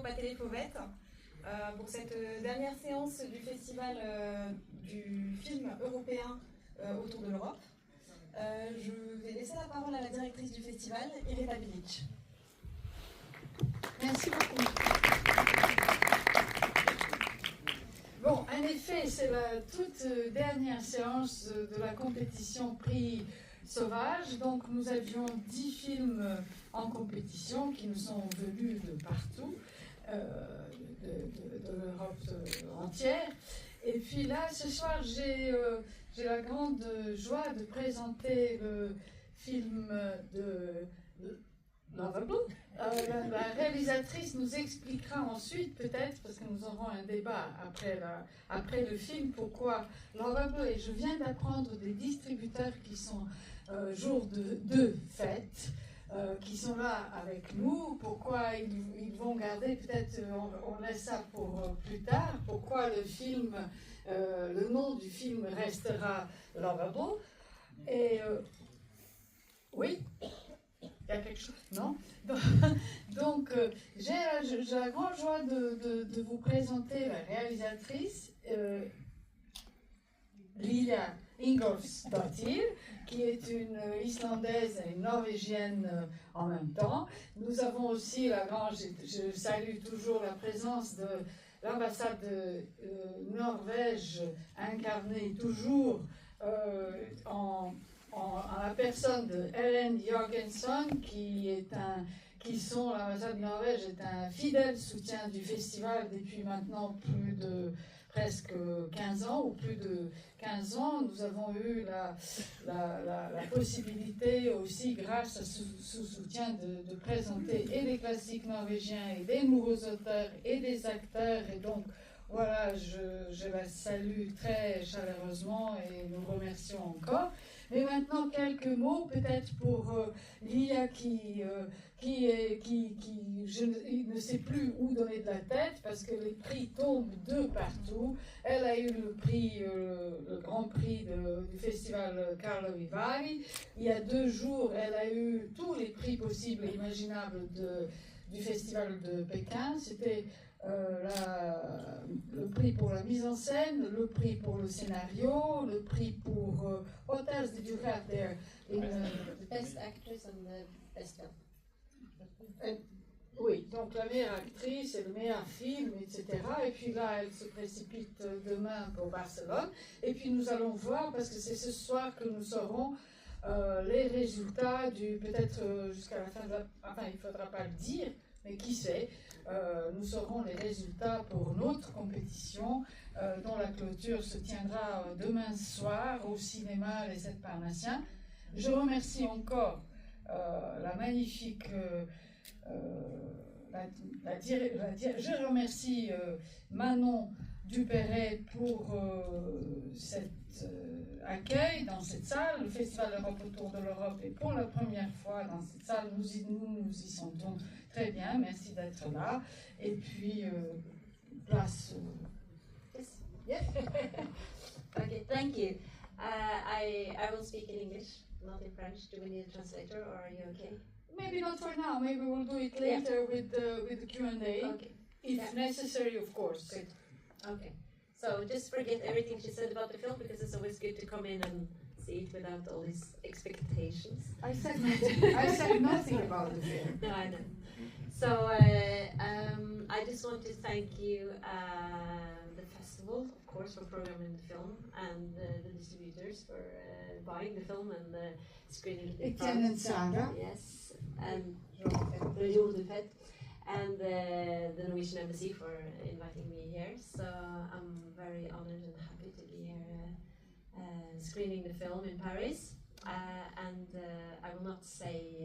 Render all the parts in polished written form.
Pathé Fauvettes pour cette dernière séance du festival du film européen autour de l'Europe. Je vais laisser la parole à la directrice du festival, Lilja. Merci beaucoup. Bon, en effet, c'est la toute dernière séance de la compétition Prix Sauvage. Donc, nous avions 10 films en compétition qui nous sont venus de partout, de l'Europe entière. Et puis là, ce soir, j'ai la grande joie de présenter le film de Loveable. La réalisatrice nous expliquera ensuite, peut-être, parce que nous aurons un débat après le film, pourquoi Loveable. Et je viens d'apprendre des distributeurs qui sont jour de fête, qui sont là avec nous. Pourquoi ils vont garder, peut-être on laisse ça pour plus tard, pourquoi le film, le nom du film restera Loveable. Et oui. Il y a quelque chose? Non? Donc, j'ai la grande joie de vous présenter la réalisatrice, Lilja Ingolfsdottir, qui est une Islandaise et une Norvégienne en même temps. Nous avons aussi je salue toujours la présence de l'ambassade de Norvège, incarnée toujours en la personne de Ellen Jorgensen, l'ambassade de Norvège est un fidèle soutien du festival depuis maintenant plus de presque 15 ans, ou plus de 15 ans. Nous avons eu la possibilité aussi, grâce à ce soutien, de présenter et des classiques norvégiens, et des nouveaux auteurs, et des acteurs, et donc voilà, je la salue très chaleureusement et nous remercions encore. Mais maintenant, quelques mots peut-être pour Lilja qui ne sait plus où donner de la tête parce que les prix tombent de partout. Elle a eu le grand prix du festival Carlo Vivari. Il y a 2 jours, elle a eu tous les prix possibles et imaginables du festival de Pékin. C'était le prix pour la mise en scène, le prix pour le scénario, le prix pour what else did you have there? The best actress and the best film. Oui, donc la meilleure actrice et le meilleur film, etc. Et puis là, elle se précipite demain pour Barcelone. Et puis nous allons voir, parce que c'est ce soir que nous saurons les résultats peut-être jusqu'à la fin de enfin, il ne faudra pas le dire, mais qui sait, nous saurons les résultats pour notre compétition dont la clôture se tiendra demain soir au cinéma Les 7 Parnassiens. Je remercie encore la magnifique... je remercie Manon Dupéret pour cet accueil dans cette salle. Le Festival Europe autour de l'Europe est pour la première fois dans cette salle. Nous y sentons très bien. Merci d'être là. Et puis, place. Yes. Yeah. Okay, thank you. I will speak in English, not in French. Do we need a translator or are you okay? Maybe not for now. Maybe we'll do it later with the Q&A. Okay. If necessary, of course. Good. Okay. So just forget everything she said about the film because it's always good to come in and see it without all these expectations. I said nothing about the film. No, I know. So I just want to thank you, the festival, of course, for programming the film, and the distributors for buying the film and screening it. Etienne and Sarah. Yes, and Jour de Fête, and the Norwegian Embassy for inviting me here. So I'm very honored and happy to be here screening the film in Paris. And I will not say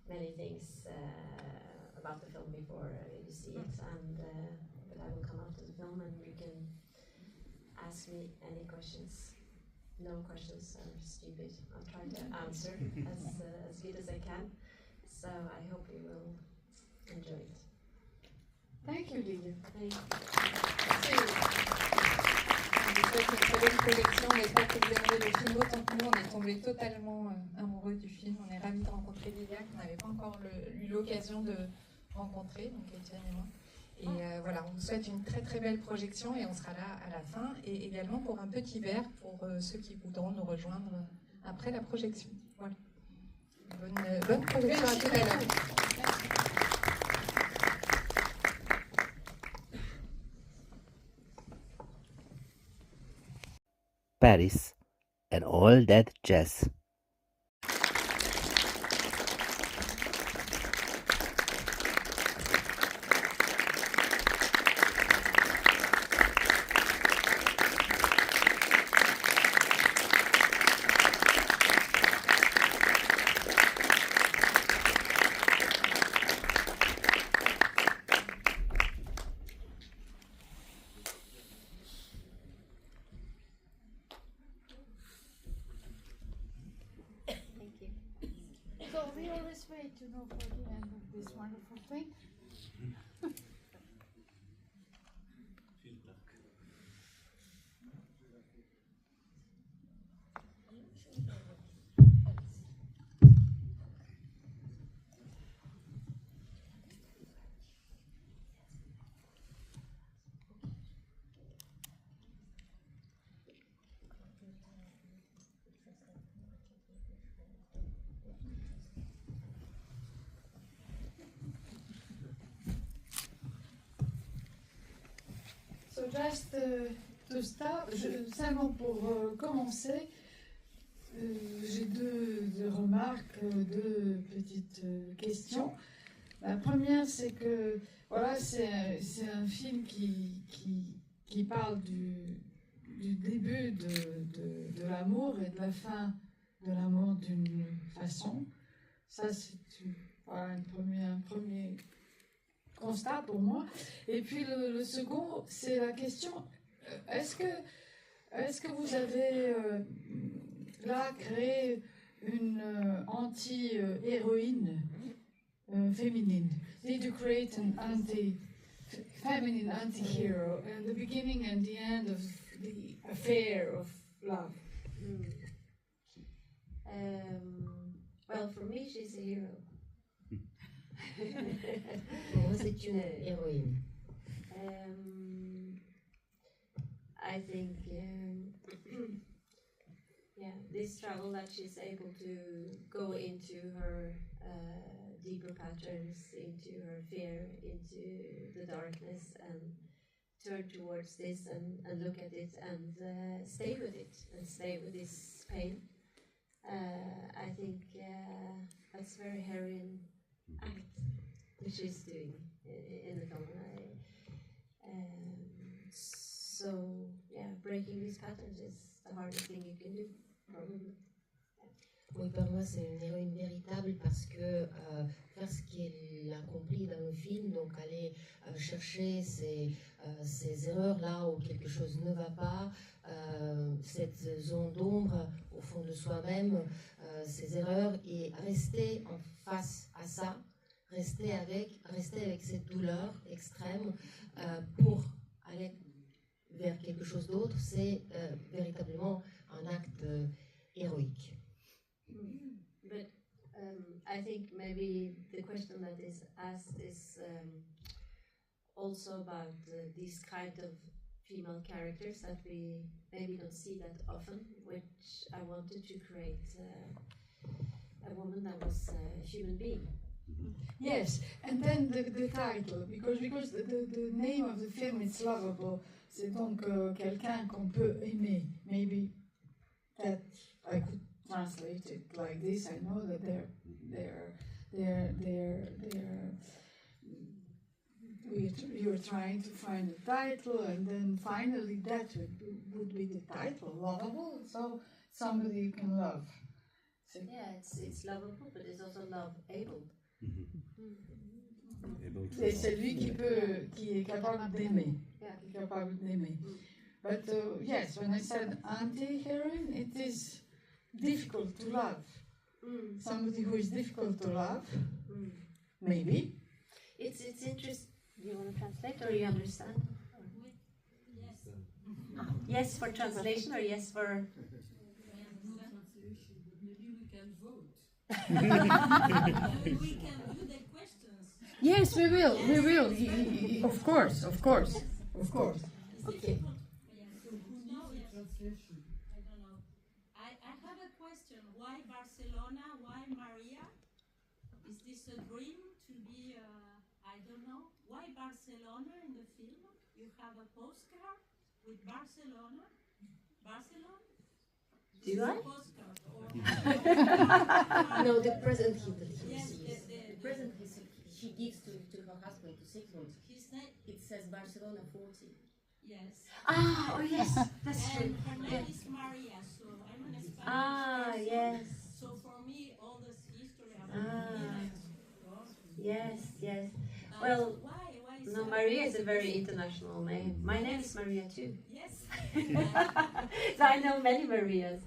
many things about the film before you see it, and but I will come after the film and you can ask me any questions. No questions are stupid. I'll try to answer as good as I can. So I hope you will enjoy it. Thank you, Lilja. Thank you. On vous souhaite une très bonne projection. On espère que vous aimerez le film autant que nous. On est tombés totalement amoureux du film. On est ravis de rencontrer Lilja, qu'on n'avait pas encore eu l'occasion de rencontrés, donc Étienne et moi. Et voilà, on vous souhaite une très très belle projection et on sera là à la fin. Et également pour un petit verre pour ceux qui voudront nous rejoindre après la projection. Voilà. Bonne projection à tout à l'heure. Paris and all that jazz. So we always wait, for the end of this wonderful thing. So just to start, seulement pour commencer, j'ai deux remarques, deux petites questions. La première, c'est que voilà, c'est un film qui parle du début de l'amour et de la fin de l'amour d'une façon. Ça, c'est voilà, un premier constat pour moi. Et puis le second, c'est la question, est-ce que vous avez là créé une anti-héroïne féminine? Did you create an feminine anti-hero at the beginning and the end of the affair of love? Well, for me, she's a hero. Pour moi, c'est une héroïne. I think, this struggle that she's able to go into her deeper patterns, into her fear, into the darkness, and turn towards this and look at it and stay with it and stay with this pain. I think that's very heroine act that she's doing in the film. Breaking these patterns is the hardest thing you can do, probably. Oui, pour moi, c'est une héroïne véritable parce que faire ce qu'elle accomplit dans le film, donc aller chercher ces erreurs là où quelque chose ne va pas, cette zone d'ombre au fond de soi-même, ces erreurs, et rester en face à ça, rester avec cette douleur extrême pour aller vers quelque chose d'autre, c'est véritablement un acte héroïque. But I think maybe the question that is asked is also about these kind of female characters that we maybe don't see that often, which I wanted to create a woman that was a human being. Yes, and then the title, because the name of the film is Loveable, c'est donc quelqu'un qu'on peut aimer. Maybe that I could translate it like this. I know that you're trying to find a title, and then finally that would be the title, Loveable. So somebody you can love. So yeah, it's lovable, but it's also love-able. C'est celui qui est capable d'aimer. Capable d'aimer. But yes, when I said anti-heroine, it is difficult to love. Somebody who is difficult to love, maybe. It's interesting. Do you want to translate or you understand? Yes. Yes for translation or yes for... Maybe we can vote. Maybe we can do the questions. Yes, we will. We will. Of course. Of course. Of course. Okay. I don't know. I have a question. Why Barcelona? Why Maria? Is this a dream to be, I don't know. Why Barcelona in the film? You have a postcard with Barcelona? Barcelona? Do I? Postcard or No, the present he that he yes, receives. The present she gives to her husband, to Sigmund. his name? It says Barcelona 40. Yes. Ah, oh yes, that's true. And her Yeah. name is Maria, so I'm an Spanish Ah, person. yes. So for me, all this history Ah. about Yes, yes. Well, why is no, that? Maria is a very international name. My name is Maria too. Yes. So I know many Marias.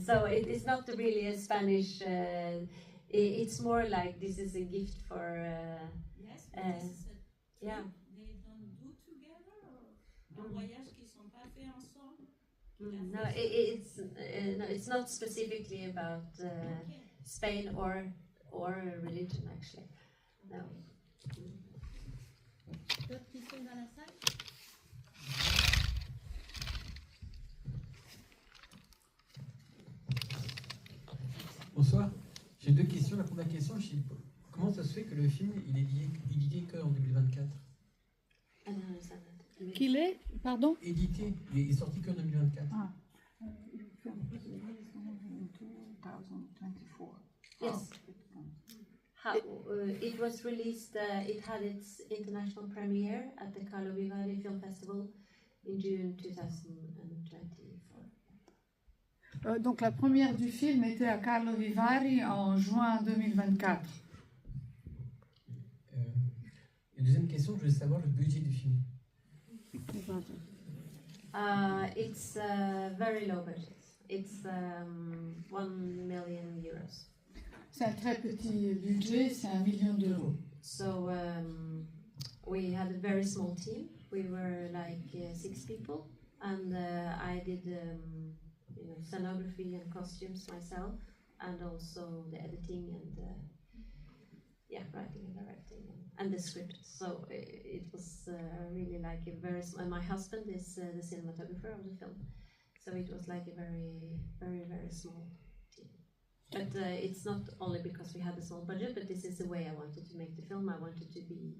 So it is not really a Spanish. It's more like this is a gift for. Yes, but this is a yeah. they don't do together or un voyage qui sont pas faits ensemble. No, it's not specifically about Spain or religion actually. No. D'autres questions dans la salle? Bonsoir. J'ai deux questions. La première question, comment ça se fait que le film il est édité qu'en 2024? I don't understand that. Qu'il est, pardon? Édité, il est sorti qu'en 2024. Ah. Yes. It was released, it had its international premiere at the Carlo Vivari Film Festival in June 2024. Donc la première du film était à Carlo Vivari en juin 2024. Et deuxième question, je voulais savoir le budget du film. It's very low budget. It's 1 million euros. C'est un très petit budget, c'est 1 million d'euros. So we had a very small team. We were like 6 people, and I did scenography and costumes myself, and also the editing and writing and directing and the script. So it was really like a very. My husband is the cinematographer of the film, so it was like a very, very, very small team. But it's not only because we had a small budget, but this is the way I wanted to make the film. I wanted to be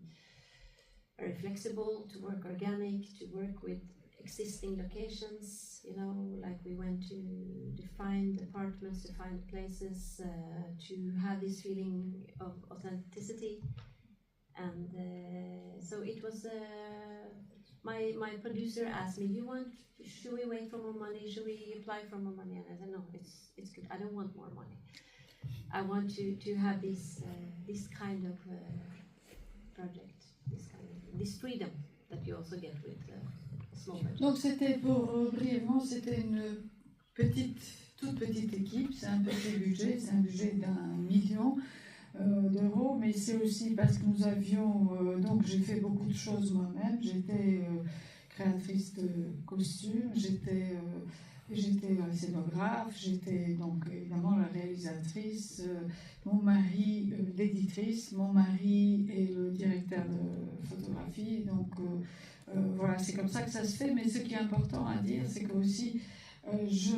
very flexible, to work organic, to work with existing locations, like we went to find apartments, to find places, to have this feeling of authenticity. And so it was, my producer asked me, should we wait for more money? Should we apply for more money? And I said, no, it's good. I don't want more money. I want to have this kind of project, this freedom that you also get with small budget. Donc c'était brièvement, c'était une toute petite équipe, c'est un petit budget, c'est un budget d'1 million d'euros, mais c'est aussi parce que nous avions, donc j'ai fait beaucoup de choses moi-même, j'étais créatrice de costumes, j'étais scénographe, j'étais donc évidemment la réalisatrice, mon mari, l'éditrice, mon mari est le directeur de photographie, donc voilà, c'est comme ça que ça se fait, mais ce qui est important à dire, c'est que aussi je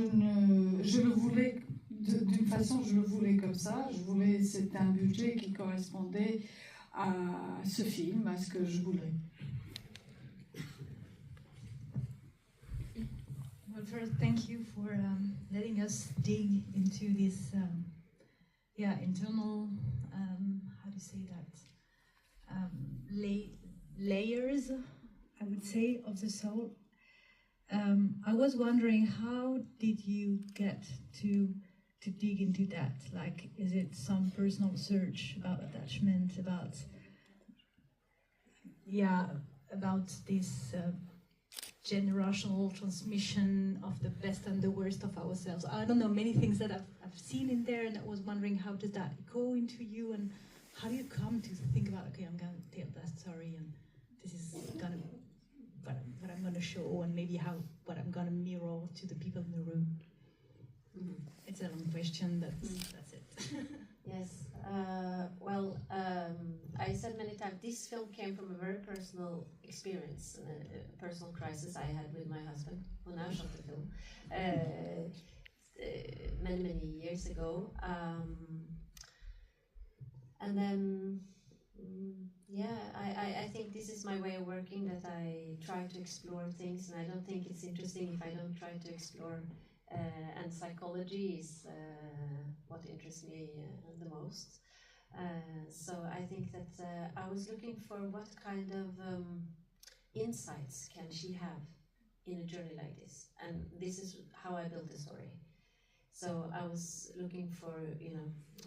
le voulais, d'une façon, je le voulais comme ça, c'était un budget qui correspondait à ce film, à ce que je voulais. Well, first, thank you for letting us dig into this, internal, how to say that, layers, I would say, of the soul. I was wondering, how did you get to dig into that? Like, is it some personal search about attachment, about this generational transmission of the best and the worst of ourselves? I don't know, many things that I've seen in there, and I was wondering, how does that go into you, and how do you come to think about, okay, I'm going to tell that story, and this is going to what I'm going to show, and maybe what I'm going to mirror to the people in the room. Mm-hmm. It's a long question, that's it. Yes. I I said many times, this film came from a very personal experience, a personal crisis I had with my husband, who now shot the film, many, many years ago. And then, I think this is my way of working, that I try to explore things, and I don't think it's interesting if I don't try to explore, and psychology is what interests me the most. So I think that I was looking for what kind of insights can she have in a journey like this, and this is how I built the story. So I was looking for,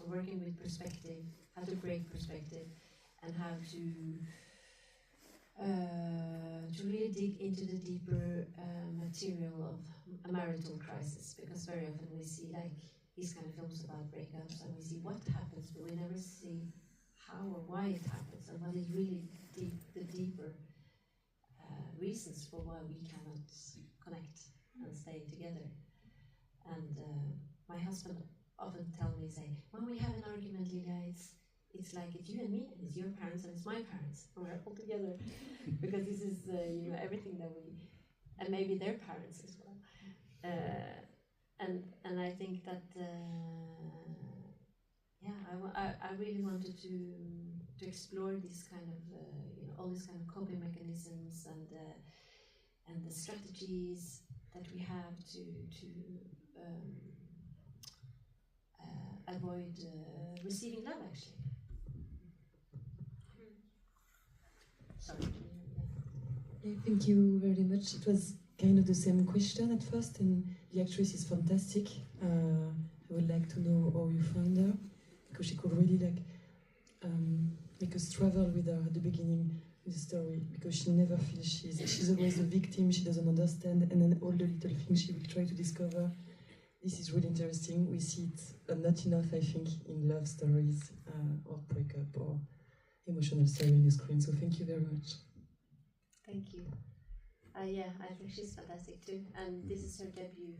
working with perspective, how to break perspective, and how to really dig into the deeper material of a marital crisis, because very often we see like these kind of films about breakups, and we see what happens, but we never see how or why it happens, and what is really the deeper reasons for why we cannot connect and stay together. And my husband often tells me, say, when we have an argument, Lilja, it's like it's you and me, and it's your parents and it's my parents, and we're all together, because this is everything that we, and maybe their parents as well. And I think that I really wanted to explore this kind of all these kind of coping mechanisms and the strategies that we have to avoid receiving love, actually. Sorry. Yeah, thank you very much. It was kind of the same question at first, and the actress is fantastic. I would like to know how you find her, because she could really make us travel with her at the beginning of the story, because she never feels she's always the victim. She doesn't understand, and then all the little things she will try to discover. This is really interesting. We see it not enough, I think, in love stories or breakup or emotional story on the screen. So thank you very much. Thank you. Yeah, I think she's fantastic too. And this is her debut,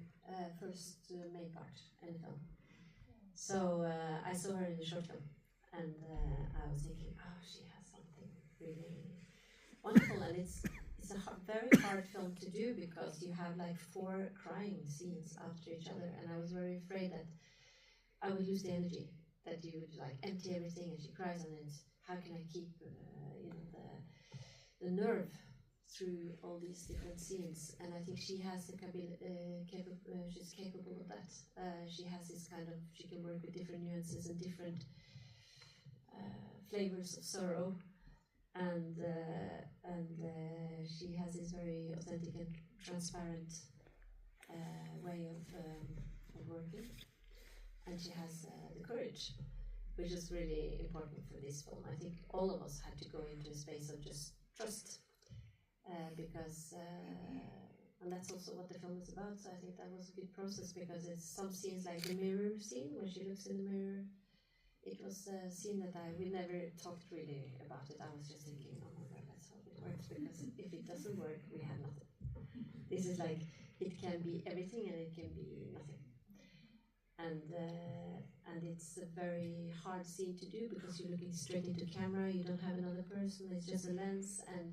first main part in the film. So I saw her in the short film, and I was thinking, oh, she has something really wonderful. And it's a very hard film to do, because you have like 4 crying scenes after each other, and I was very afraid that I would lose the energy, that you would like empty everything, and she cries, and it's how can I keep the nerve through all these different scenes. And I think she has the she's capable of that. She has this kind of, she can work with different nuances and different flavors of sorrow, and she has this very authentic and transparent way of working, and she has the courage, which is really important for this film. I think all of us had to go into a space of just trust, because and that's also what the film is about. So I think that was a good process, because it's some scenes like the mirror scene, when she looks in the mirror. It was a scene that we never talked really about it. I was just thinking, oh my God, let's hope it works, because if it doesn't work, we have nothing. This is like, it can be everything and it can be nothing. And it's a very hard scene to do, because you're looking straight into camera, you don't have another person, it's just a lens, and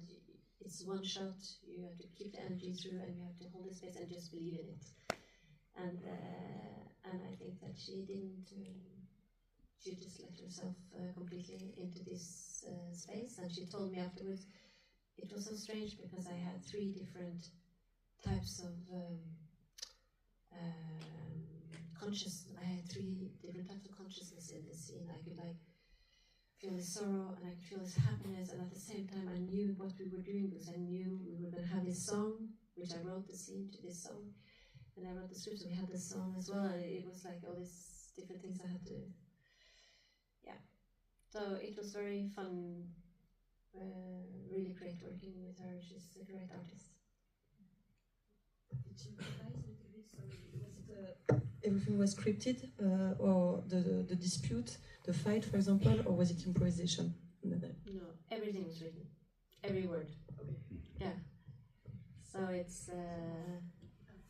it's one shot. You have to keep the energy through, and you have to hold the space and just believe in it. And I think that she didn't. She just let herself completely into this space, and she told me afterwards, it was so strange, because I had 3 different types of consciousness. I had 3 different types of consciousness in this scene. I could like feel this sorrow, and I could feel this happiness, and at the same time I knew what we were doing, because I knew we were going to have this song, which I wrote the scene to this song, and I wrote the script, so we had this song as well, and it was like all these different things I had to. So it was very fun, really great working with her. She's a great artist. Did you advise a little bit? Sorry, was it everything was scripted, or the dispute, the fight, for example, or was it improvisation? No, everything was written, every word. Okay. Yeah. So it's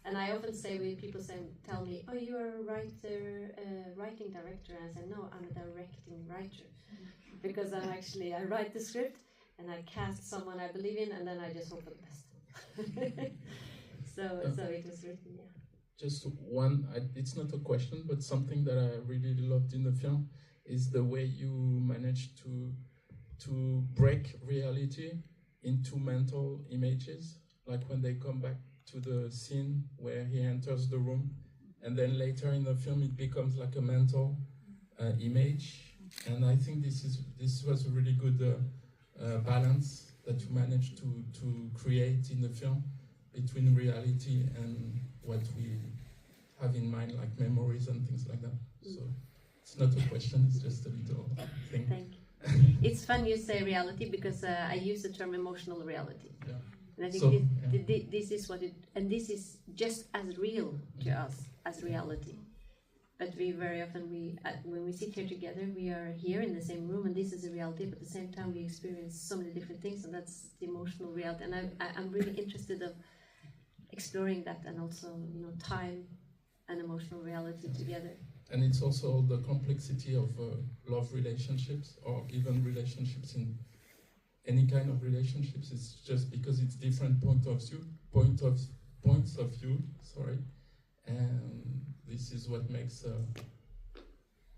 And I often say when people tell me, "Oh, you are a writer, writing director," and I say, "No, I'm a directing writer," because I write the script and I cast someone I believe in, and then I just hope for the best. So it was written, yeah. Just one, it's not a question, but something that I really loved in the film is the way you managed to break reality into mental images, like when they come back to the scene where he enters the room, and then later in the film it becomes like a mental image. And I think this was a really good balance that you managed to create in the film between reality and what we have in mind, like memories and things like that. So it's not a question, it's just a little thing. Thank you. It's fun you say reality, because I use the term emotional reality. Yeah. And I think this is what and this is just as real to us as reality. But we very often, when we sit here together, we are here in the same room, and this is a reality, but at the same time we experience so many different things, and that's the emotional reality. And I'm really interested of exploring that, and also, time and emotional reality together. And it's also the complexity of love relationships, or even relationships in any kind of relationships. It's just because it's different points of view, and this is what makes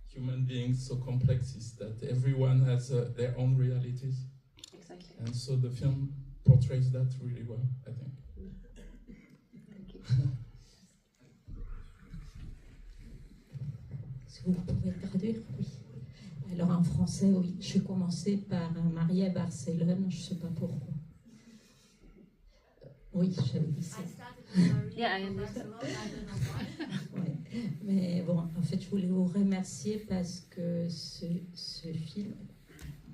human beings so complex, is that everyone has their own realities. Exactly. And so the film portrays that really well, I think. Thank you. Est-ce que vous pouvez le traduire? Oui. Alors en français, oui. Je commençais par mariée à Barcelone, je ne sais pas pourquoi. Oui, j'avais dit ça. Yeah, I understand. Ouais. Mais bon, en fait, je voulais vous remercier parce que ce film,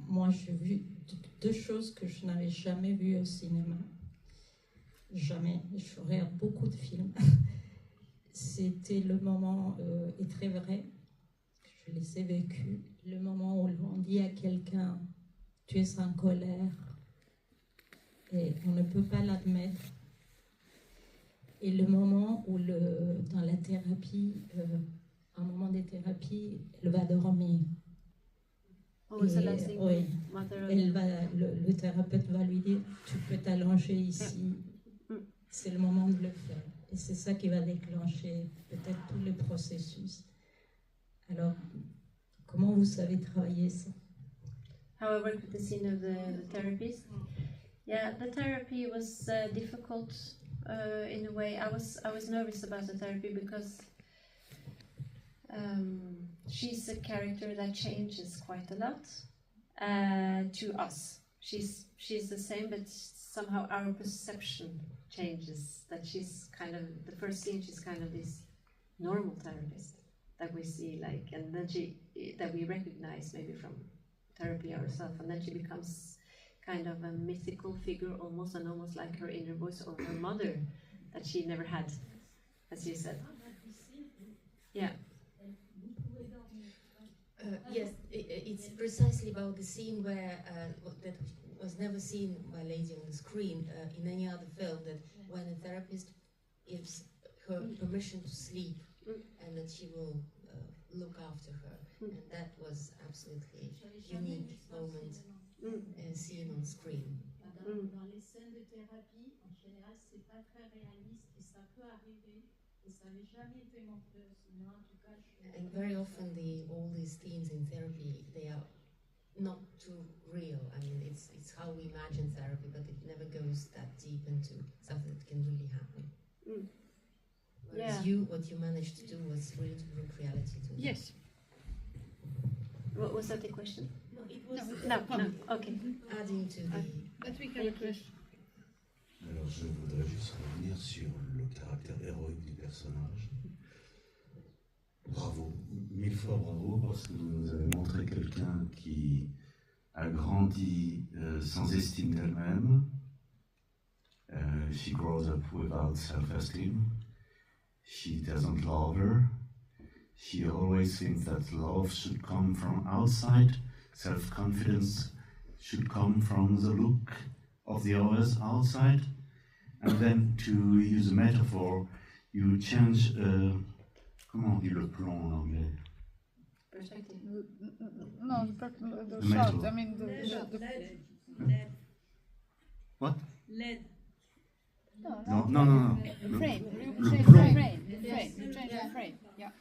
moi, j'ai vu deux choses que je n'avais jamais vues au cinéma. Jamais. Je regarde beaucoup de films. C'était le moment, et très vrai, je les ai vécus, le moment où on dit à quelqu'un « tu es en colère » et on ne peut pas l'admettre. Et le moment où, dans la thérapie, un moment de thérapie, elle va dormir. Oh, et, oui, le thérapeute va lui dire « tu peux t'allonger ici ». C'est le moment de le faire. Et c'est ça qui va déclencher peut-être tout le processus. Alors, comment vous savez travailler ça? How I worked with the scene of the therapist. Yeah, the therapy was difficult in a way. I was nervous about the therapy because she's a character that changes quite a lot to us. She's the same, but somehow our perception changes. That she's kind of, the first scene, she's kind of this normal therapist that we see, like, and then that we recognize maybe from therapy ourselves, and then she becomes kind of a mythical figure, almost like her inner voice or her mother that she never had, as you said. Yeah. Yes, it's precisely about the scene where that was never seen by Lady on the screen in any other film, that when a therapist gives her permission to sleep and that she will look after her. And that was absolutely unique moment seen on screen. Dans les scènes de thérapie, en général, c'est pas très réaliste et ça peut arriver et ça n'avait jamais été montré au cinéma, en tout cas. And very often all these themes in therapy, they are not too real. I mean, it's how we imagine therapy, but it never goes that deep into something that can really happen. Whereas what you managed to do was really to bring reality to it. Yes. What was that the question? No, it was No, okay. Adding to the... But we can question. Alors je voudrais juste revenir sur le caractère héroïque du personnage. Bravo, 1000 fois bravo, parce que vous nous avez montré quelqu'un qui a grandi sans estime d'elle-même. She grows up without self-esteem. She doesn't love her. She always thinks that love should come from outside. Self-confidence should come from the look of the others outside. And then, to use a metaphor, you change, comment on dit le plomb en anglais? Perspective. No, the The shot. metal. I mean, the Lead. What? Lead. No. The frame. Le Change plomb. the frame. The frame. You change the frame. Yeah.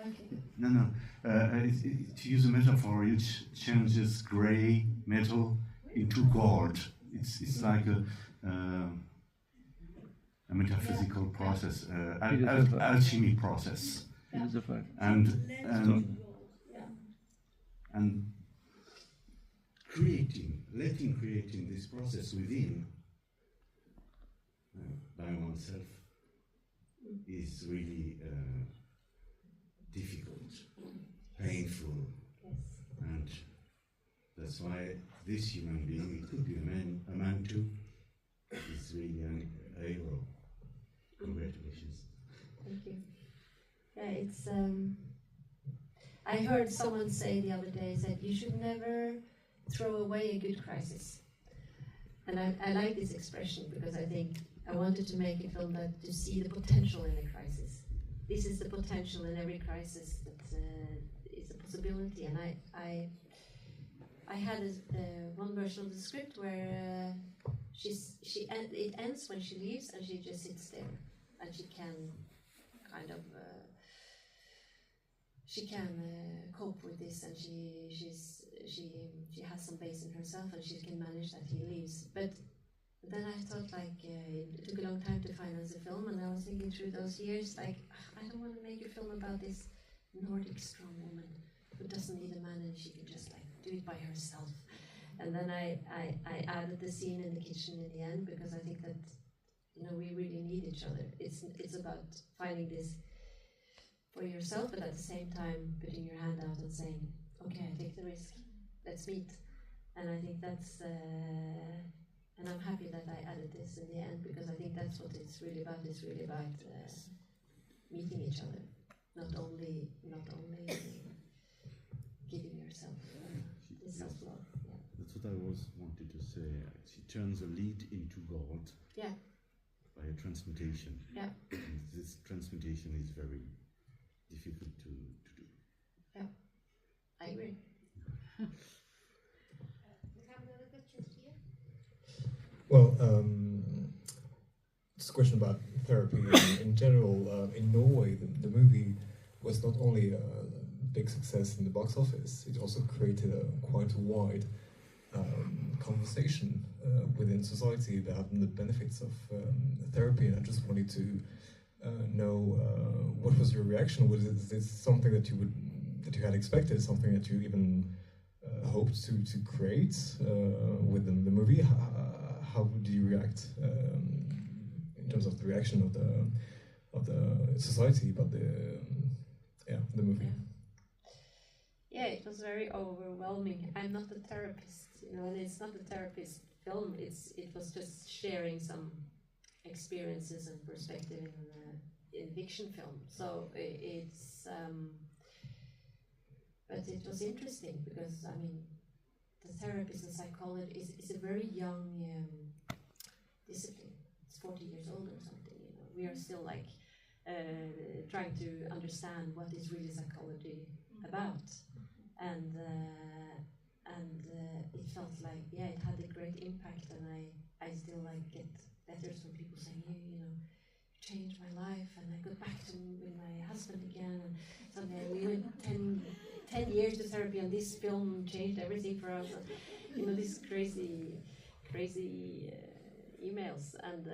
No. To use a metaphor, it changes grey metal into gold. It's like a metaphysical process, alchemy process, and creating this process within by oneself is really difficult, painful, and that's why this human being, it could be a man too, is really a hero. Congratulations. Thank you. Yeah, it's. I heard someone say the other day that you should never throw away a good crisis, and I like this expression because I think I wanted to make a film that to see the potential in a crisis. This is the potential in every crisis that is a possibility, and I had one version of the script where it ends when she leaves and she just sits there and she can kind of cope with this, and she has some base in herself and she can manage that he leaves. But then I thought it took a long time to finance the film, and I was thinking through those years I don't want to make a film about this Nordic strong woman who doesn't need a man and she can just do it by herself. And then I added the scene in the kitchen in the end because I think that we really need each other. It's about finding this for yourself, but at the same time putting your hand out and saying, okay, I take the risk, let's meet. And I think that's and I'm happy that I added this in the end because I think that's what it's really about. It's really about meeting each other, not only giving yourself self-love. Yeah. That's what I was wanted to say. She turns a lead into gold. Yeah. By a transmutation. Yeah. And this transmutation is very difficult to do. Yeah, I agree. Well, it's a question about therapy in general. In Norway, the movie was not only a big success in the box office, it also created quite a wide conversation within society about the benefits of therapy. And I just wanted to know what was your reaction? Was this something that you had expected? Something that you even hoped to create within the movie? How would you react in terms of the reaction of the society about the movie? Yeah, it was very overwhelming. I'm not a therapist, and it's not a therapist film. It was just sharing some experiences and perspective in fiction film. So it's but it was interesting because the therapist and psychologist is a very young discipline. It's 40 years old or something. We are still trying to understand what is really psychology about, and it felt it had a great impact, and I still get letters from people saying, you changed my life, and I got back with my husband again, and suddenly we went 10 years to therapy, and this film changed everything for us. These crazy emails, and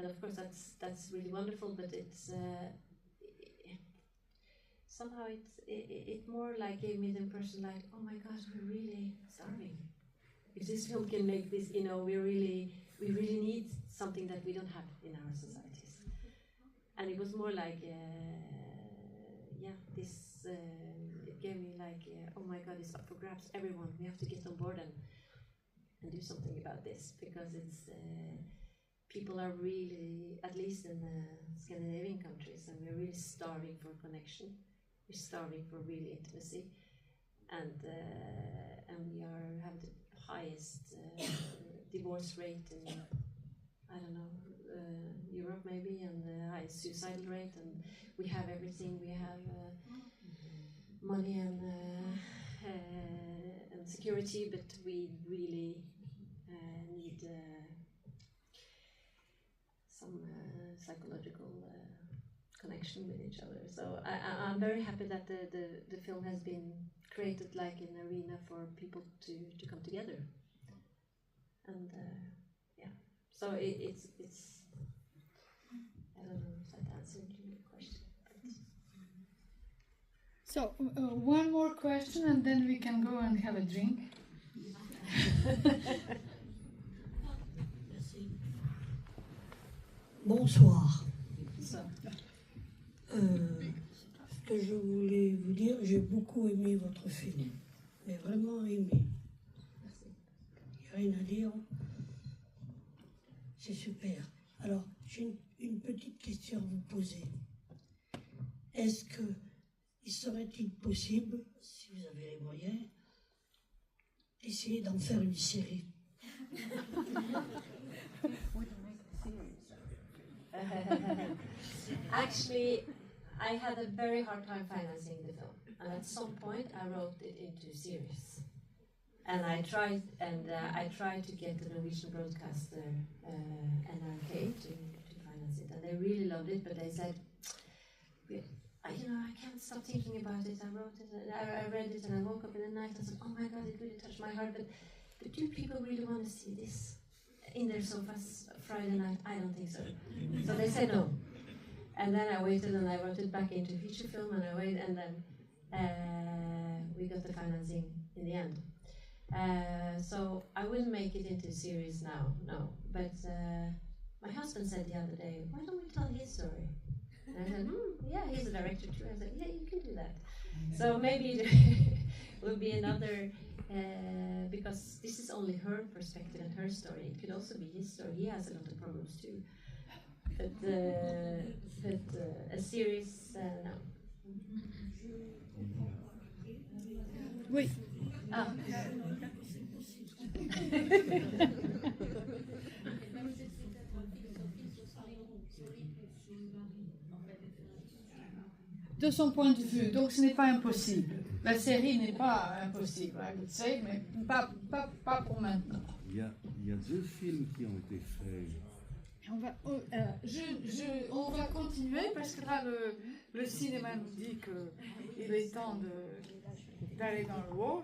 of course that's really wonderful, but it's somehow it more gave me the impression oh my gosh, we're really starving. If this film can make this, we really need something that we don't have in our societies. And it was more this it gave me oh my god, it's up for grabs, everyone, we have to get on board and do something about this, because it's people are really, at least in the Scandinavian countries, and we're really starving for connection. We're starving for real intimacy, and we have the highest divorce rate in, I don't know, Europe maybe, and the high suicide rate, and we have everything. We have money and security, but we really need some psychological connection with each other. So I'm very happy that the film has been created like an arena for people to come together. And yeah, so it's I don't know if that answered your question. So one more question and then we can go and have a drink. Bonsoir. Ce que je voulais vous dire, j'ai beaucoup aimé votre film, mais vraiment aimé. Il n'y a rien à dire. C'est super. Alors, j'ai une petite question à vous poser. Est-ce que il serait-il possible, si vous avez les moyens, d'essayer d'en faire une série? Actually, I had a very hard time financing the film, and at some point I wrote it into series. And I tried to get the Norwegian broadcaster NRK to finance it, and they really loved it. But they said, I can't stop thinking about it. I wrote it, I read it, and I woke up in the night and said, oh my God, it really touched my heart. But do people really want to see this in their sofas Friday night? I don't think so. So they said no. And then I waited, and I wrote it back into feature film, and I waited, and then we got the financing in the end. So I wouldn't make it into a series now, no. But my husband said the other day, why don't we tell his story? And I said, yeah, he's a director too. I said, yeah, you can do that. So maybe it will be another, because this is only her perspective and her story. It could also be his story. He has a lot of problems too. But a series, no. Oui. Ah. De son point de vue, donc ce n'est pas impossible. La série n'est pas impossible, I would say, mais pas pour maintenant. Il y a deux films qui ont été faits. On va continuer parce que là le cinéma nous dit qu'il est temps d'aller dans le hall.